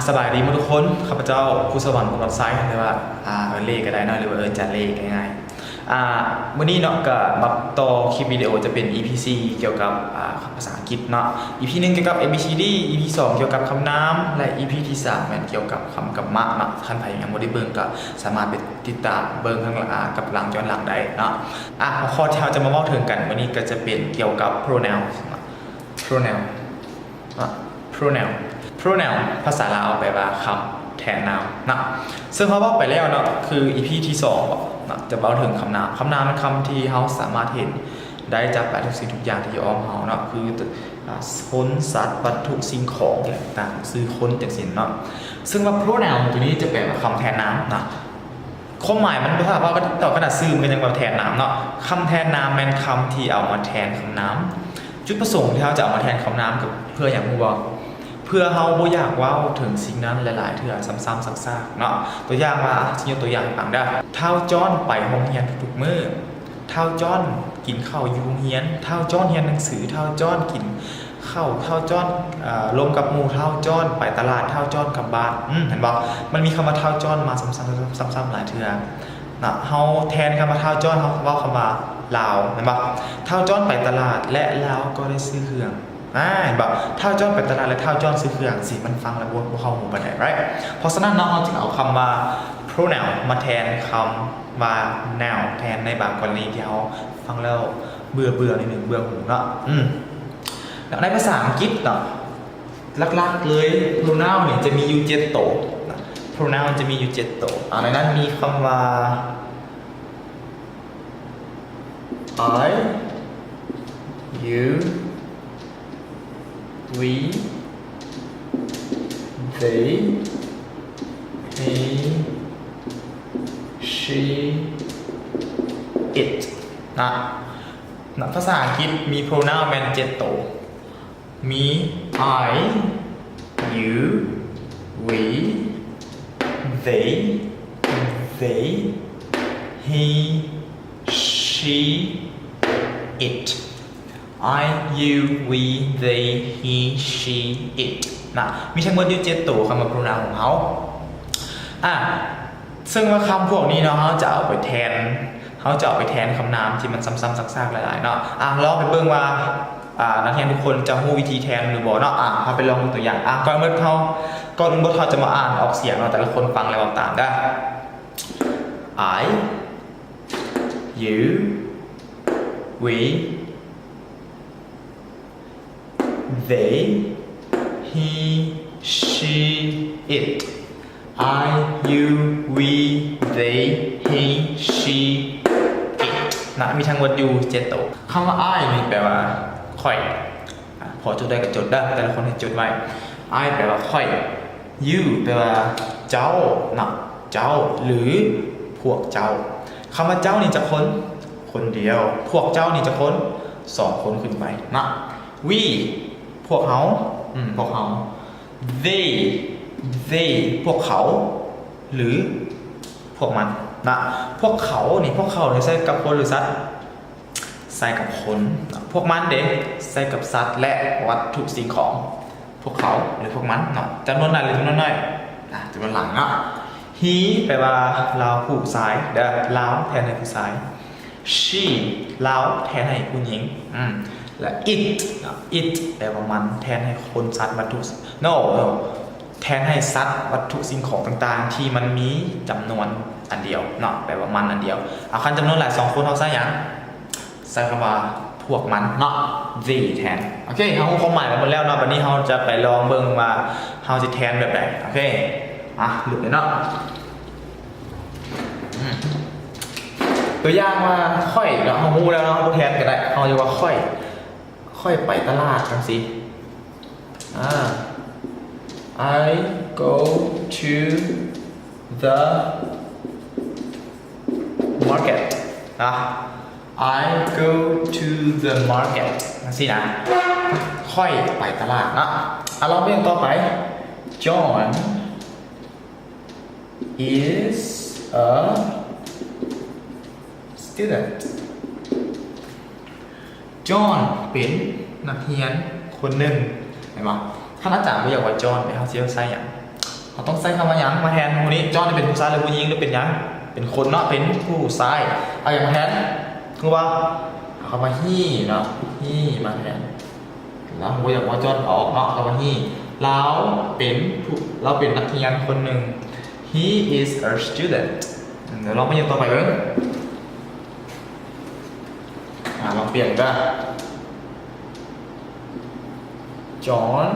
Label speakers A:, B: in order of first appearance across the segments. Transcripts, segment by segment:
A: สบายดีทุกคนข้าพเจ้าผู้สวรรค์บนรถไซค์หรือว่าเล่ก็ได้นะหรือว่าจันเล่ง่ายๆวันนี้เนาะก็มาต่อคลิปวิดีโอจะเป็น EP4 เกี่ยวกับภาษาอังกฤษเนาะ EP1 เกี่ยวกับ ABCD EP2 เกี่ยวกับคำนามและ EP ที่3เป็นเกี่ยวกับคำกับมะเนาะคันไผยังบ่ได้เบิ่งก็สามารถไปติดตามเบิ่งข้างหลังกับหลังย้อนหลังได้เนาะข้อที่เราจะมาเว้าถึงกันวันนี้ก็จะเป็นเกี่ยวกับ pronoun pronoun ภาษาลาวแปลว่าคำแทนนามนะซึ่งเขาบอกไปแล้วเนาะคือ EP ที่2นะจะเล่าถึงคำนามเป็นคำที่เขาสามารถเห็นได้จากทุกสิ่งทุกอย่างที่อยู่อ้อมเขาเนาะคือคนสัตว์วัตถุสิ่งของต่างๆซื้อคนจากสิ่งเนาะซึ่งว่า pronoun ตัวนี้จะแปลว่าคำแทนนามนะความหมายมันภาษาว่าต่อขนาดซื้อมันยังมาแทนนามเนาะคำแทนนามเป็นคำที่เอามาแทนคำนามจุดประสงค์ที่เขาจะเอามาแทนคำนามกับเพื่ออย่างผู้บอกเพื่อเขาบ่อยากว่าถึงสิ่งนั้นหลายๆเทื่อซ้ำๆซักๆเนาะตัวอย่างว่าที่ยกตัวอย่างให้ฟังได้เท่าจ้อนไปโรงเรียนทุกๆมื้อเท่าจ้อนกินข้าวอยู่โรงเรียนเท่าจ้อนเรียนหนังสือเท่าจ้อนกินข้าวเท่าจ้อนลงกับหมู่เท่าจ้อนไปตลาดเท่าจ้อนกลับบ้านเห็นบ่มันมีคำว่าเท่าจ้อนมาซ้ำๆหลายเทื่อนะเฮาแทนคำว่าเท่าจ้อนเฮาเว้าคำว่าลาวเห็นบ่เท่าจ้อนไปตลาดและลาวก็ได้ซื้อเครื่องแบบเท่าจ้อนไปตลาดและเท่าจ้อนซื้อเครื่องสิมันฟังแล้วบ่เข้าหูปานใด right เพราะฉะนั้นเราจึงเอาคำว่า pronoun มาแทนคำว่า noun แทนในบางกรณีที่เขาฟังแล้วเบื่อนิดนึงเบื่อหูเนาะแล้วในภาษาอังกฤษเนาะหลักๆเลย pronoun เนี่ยจะมีอยู่7ตัว pronoun จะมีอยู่7ตัวในนั้นมีคำว่า I you we they he she it นะภาษาอังกฤษมี pronoun แมน7ตัวมี I you we they he she it I you we they he she it นะมีทั้งหมดอยู่7ตัวคำว่า pronoun ของเขาซึ่งว่าคำพวกนี้เนาะเขาจะเอาไปแทนคำนามที่มันซ้ำๆซากๆหลายๆเนาะลองไปเบิ่งว่านักเรียนทุกคนจะรู้วิธีแทนหรือบ่เนาะเราไปลองดูตัวอย่างก่อนเมื่อเขาจะมาอ่านออกเสียงเนาะแต่ละคนฟังแล้วตามได้ I you we they he she it I you we they he she it นะมีทั้งหมดอยู่7ตัวคำว่า I มีแปลว่าค่อยพอจดได้ก็จดได้แต่ละคนให้จดไว้ I แปลว่าค่อย you แปลว่าเจ้านะเจ้าหรือพวกเจ้าคำว่าเจ้านี่จะคนเดียวพวกเจ้านี่จะคน2คนขึ้นไปนะ we พวกเขาthey พวกเขาหรือพวกมันนะพวกเขาใส่กับคนหรือสัตว์ใส่กับคนพวกมันใส่กับสัตว์และวัตถุสิ่งของพวกเขาหรือพวกมันเนาะจำนวนหรือจำนวนน้อยจำนวนหลังเนาะ he แปลว่าเราผู้ชายเราแทนให้ผู้ชาย she เราแทนให้ผู้หญิงและ it แปลว่ามันแทนให้คนสัตว์วัตถุ no แทนให้สัตว์วัตถุสิ่งของต่างๆที่มันมีจำนวนอันเดียวเนาะแปลว่ามันอันเดียวคันจำนวนหลาย2คนเขาใส่ยังใส่คำว่าพวกมันเนาะ they แทนโอเคเขาความหมายไปหมดแล้วเนาะวันนี้เราจะไปลองเบิ่งว่าเราจะแทนแบบไหนโอเคหลุดเลยเนาะตัวอย่างว่าค่อยเนาะเรารู้แล้วเนาะเราแทนกันได้เราจะว่าค่อยไปตลาดกันสิI go to the market I go to the market นั่นสินะค่อยไปตลาดนะเราเรื่องต่อไป John is a student John เป็นนักเรียนคนหนึ่งเห็นไหมท่านอาจารย์ไม่อยากว่า John ไปเขาเชี่ยวไซอย่าง เขาต้องใส่คำว่าหยังมาแทนคนนี้จอห์นเป็นผู้ชายหรือผู้หญิงหรือเป็นหยังเป็นคนเนาะเป็นผู้ชายเอาอย่างมาแทนคือว่าเอาคำว่าฮีเนาะฮีมาแทนแล้วผมอยากว่าจอห์นออกเนาะคำว่าฮีเราเป็นนักเรียนคนหนึ่ง he is a student เดี๋ยวลองไปยังต่อไปเว้ยลองเปลี่ยนก็ John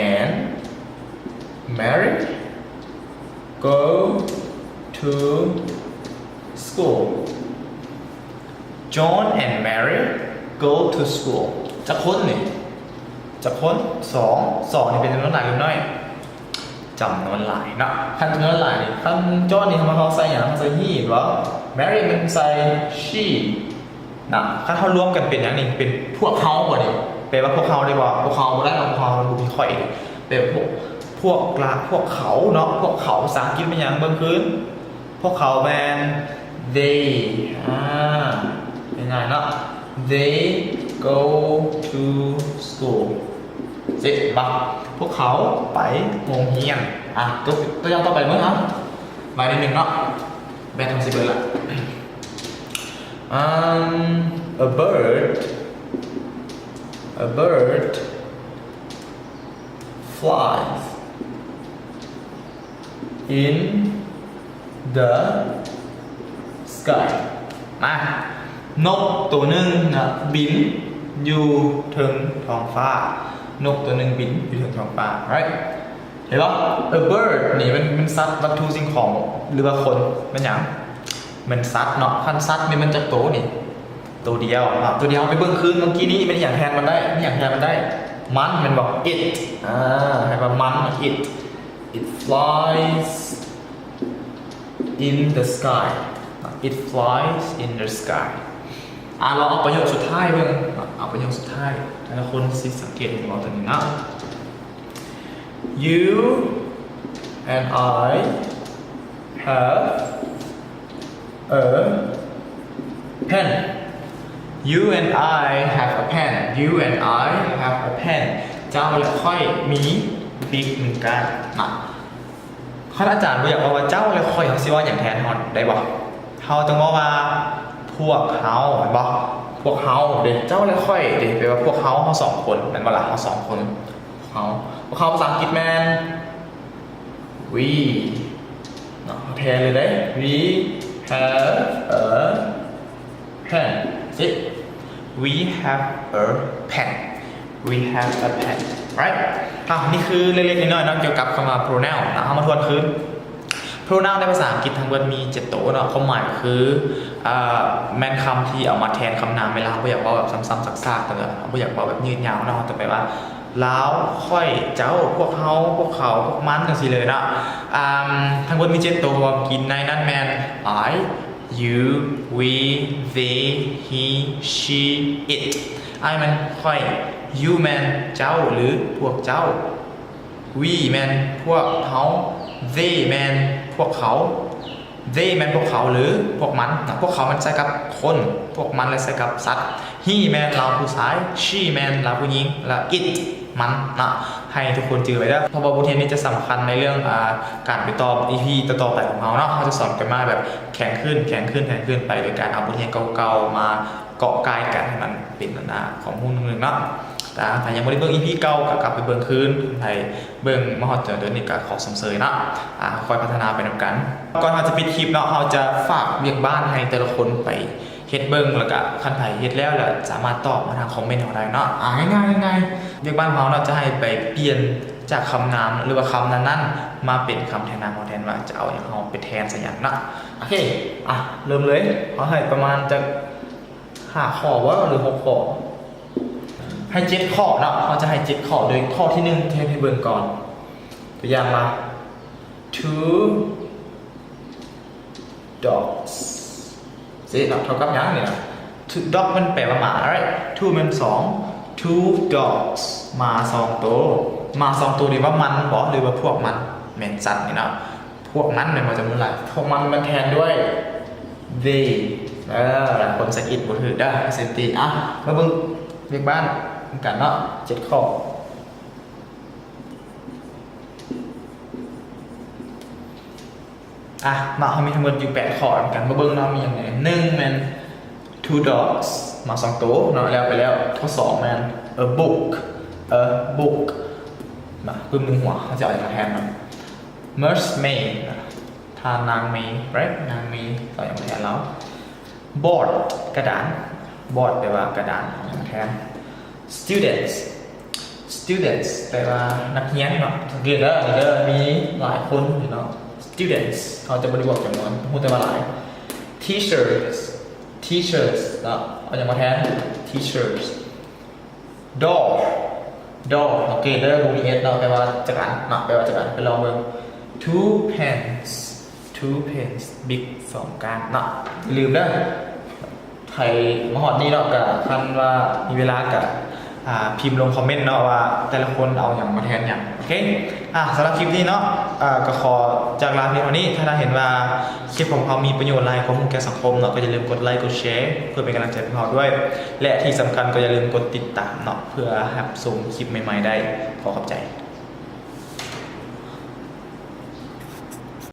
A: and Mary go to school John and Mary go to school จะค้นนี่จะค้นสองนี่เป็นจำนวนหลายหรือน้อยจำนวนหลายนะคันจำนวนหลายนี่คันจอห์นนี่ทำไมเขาใส่อย่างเขาใส่ he หรอ Mary มันใส่ she นะคันเขารวมกันเป็นอย่างนี้เป็นพวกเขาบ่ดิแปลว่าพวกเขาได้บ่พวกเขาบ่ได้พวกเขาดูมีข่อยเป็นพวกเขาเนาะพวกเขาภาษาอังกฤษเป็นอย่างเบิ่งคืนพวกเขาแมน they ยังไงเนาะ they go to school เสร็จปะพวกเขาไปโรงเรียนตัวอย่างต่อไปมั้งครับมาในหนึ่งเนาะแบนทำสิบเลยละa bird flies in the sky มานกตัวหนึ่งนะบินอยู่ถึงท้องฟ้านกตัวหนึ่งบินอยู่ถึงท้องฟ้า right เห็นปะ a bird นี่มันสัตว์วัตถุสิ่งของหรือว่าคนมันอย่างมันสัตว์เนาะคันสัตว์นี่มันจะโตนี่ตัวเดียวตัวเดียวไปเบื้องคืนเมื่อกี้นี้มันอย่างแทนมันได้มันบอก it ให้ว่ามัน it flies in the sky it flies in the sky เราเอาประโยคสุดท้ายเพื่อนเอาประโยคสุดท้ายแต่ละคนสิสังเกตของเราตัวนี้นะ you and I have a pen you and I have a pen you and I have a pen เจ้าและค่อยมีบิ๊กเหมือนกันนะข้าอาจารย์อยากบอกว่าเจ้าและค่อยเขาสิว่าอย่างแทนฮอนได้บอกเขาต้องบอกว่าพวกเขาเห็นปะพวกเขาเด็กเจ้าและค่อยเด็กแปลว่าพวกเขาสองคนนั่นว่าหลักเขาสองคนพวกเขาภาษาอังกฤษแมน we เนาะแทนเลยได้ we have a pen we have a pen right นี่คือเล็กๆน้อยๆเนาะเกี่ยวกับคำว่า pronoun นะเอามาทวนคืน pronoun ในภาษาอังกฤษทั้งหมดมี7ตัวเนาะความหมายคือแมนคำที่เอามาแทนคำนามเวลาเราอยากบอกแบบซ้ำๆซากๆกันเลยเราอยากบอกแบบยืดยาวเนาะแต่แปลว่าแล้วค่อยเจ้าพวกเขาพวกมันกันสิเลยนะทั้งหมดมี7ตัวกินในนั้นแมน I you we they he she it I มันค่อย you man เจ้าหรือพวกเจ้า we man พวกเขาthey man พวกเขา they man พวกเขาหรือพวกมันพวกเขามันใช้กับคนพวกมันเลยใช้กับสัตว์ he man เราผู้ชาย she man เราผู้หญิงและ it มันนะให้ทุกคนจือไว้ด้วยเพราะว่าบทเรียนนี้จะสำคัญในเรื่องการไปตอบ EP ต่อไปของเราเนาะเขาจะสอนกันมาแบบแข็งขึ้นไปโดยการเอาบทเรียนเก่าๆมาเกาะกายกันให้มันเป็นของหุ้นหนึ่งเนาะแต่ถ้ายังไม่ได้เบิ่ง EP เก่าก็กลับไปเบิ่งคืนให้เบิ่งมหาเดือนนี้ก็ขอสมเสยเนาะคอยพัฒนาไปนำกันก่อนเราจะปิดคลิปเนาะเราจะฝากเรียกบ้านให้แต่ละคนไปเฮ็ดเบิ้งแล้วก็คันไผเฮ็ดแล้วสามารถตอบมาทางคอมเมนต์ของเราเนาะง่ายเรียกบ้านเราจะให้ไปเปลี่ยนจากคำนามหรือว่าคำนั้นมาเป็นคำแทนนามของแทนว่าจะเอาอย่างเราไปแทนสัญญาณนะโอเคเริ่มเลยเขาให้ประมาณจะ5 ข้อว่าหรือ6 ข้อให้7 ข้อเนาะเขาจะให้7 ข้อโดยข้อที่1เทนให้เบิ่งก่อนตัวอย่างมา two dogsสิเท่ากับยังเนี่ย two dog มันแปลว่าหมา right two มัน2 two dogs มา2 ตัวดีว่ามันบอกหรือว่าพวกมันแม่นสัตว์นี่นะพวกมันเนี่ยมันจะเป็นอะไรพวกมันแทนด้วย they คนสะกิดบทถือได้เซนตีมาเบิ่งเรียกบ้านกันเนาะ7 ข้อ มาเขามีทั้งหมดอยู่8ข้อกันมาเบิ่งเนาะมีอย่างไร1 มัน two dogs มา2ตัวเนาะแล้วไปแล้วข้อ2 มัน a book มาปึ้มหนึ่งหัวเขาจะเอาอะไรมาแทนเนาะ mermaid ทานางเมย์ right นางเมย์ต่ออย่างมาแทนแล้ว board กระดาน board แปลว่ากระดานเอาอย่างมาแทน students แปลว่านักเรียนเนาะสังเกตแล้วมีหลายคนอยู่เนาะ students เขาจะบริบทจำนวนพูดแต่ว่าหลาย teachers เนาะเอาอย่างมาแทน teachers door โอเคเด้อ BS เนาะแปลว่าจักรเนาะแปลว่าจักรไปลองเบิ่ง two pens big 2การเนาะลืมเด้อใครมาหอดนี่เนาะกับท่านว่ามีเวลากับพิมพ์ลงคอมเมนต์เนาะว่าแต่ละคนเอาอย่างมาแทนอย่างโอเคสำหรับคลิปนี้เนาะก็ขอจากลาเพียงเท่านี้ถ้าเห็นว่าคลิปของเขามีประโยชน์อะไรข้อมูลแก่สังคมเนาะก็อย่าลืมกดไลค์กดแชร์เพื่อเป็นกำลังใจให้เราด้วยและที่สำคัญก็อย่าลืมกดติดตามเนาะเพื่อรับชมคลิปใหม่ๆได้ขอขอบใจ